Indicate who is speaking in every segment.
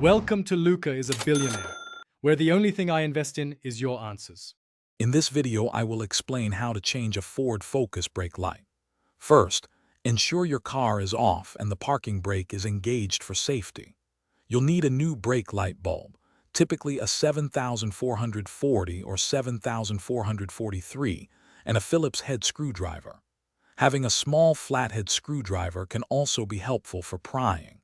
Speaker 1: Welcome to Luca is a Billionaire, where the only thing I invest in is your answers.
Speaker 2: In this video, I will explain how to change a Ford Focus brake light. First, ensure your car is off and the parking brake is engaged for safety. You'll need a new brake light bulb, typically a 7440 or 7443, and a Phillips head screwdriver. Having a small flathead screwdriver can also be helpful for prying.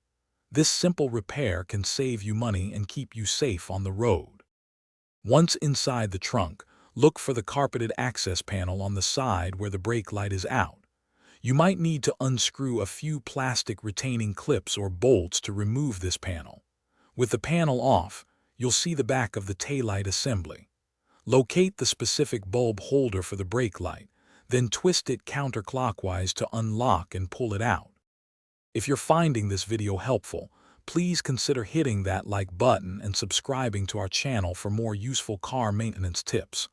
Speaker 2: This simple repair can save you money and keep you safe on the road. Once inside the trunk, look for the carpeted access panel on the side where the brake light is out. You might need to unscrew a few plastic retaining clips or bolts to remove this panel. With the panel off, you'll see the back of the taillight assembly. Locate the specific bulb holder for the brake light, then twist it counterclockwise to unlock and pull it out. If you're finding this video helpful, please consider hitting that like button and subscribing to our channel for more useful car maintenance tips.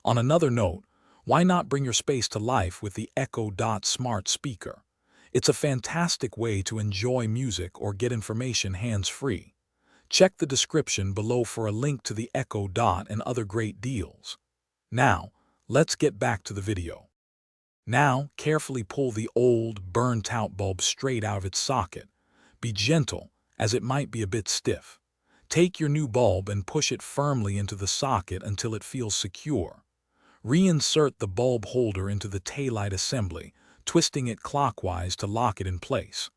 Speaker 2: On another note, why not bring your space to life with the Echo Dot smart speaker? It's a fantastic way to enjoy music or get information hands-free. Check the description below for a link to the Echo Dot and other great deals. Now, let's get back to the video. Now, carefully pull the old, burnt-out bulb straight out of its socket. Be gentle, as it might be a bit stiff. Take your new bulb and push it firmly into the socket until it feels secure. Reinsert the bulb holder into the taillight assembly, twisting it clockwise to lock it in place.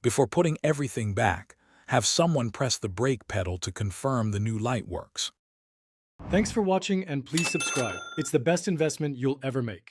Speaker 2: Before putting everything back, have someone press the brake pedal to confirm the new light works.
Speaker 1: Thanks for watching and please subscribe. It's the best investment you'll ever make.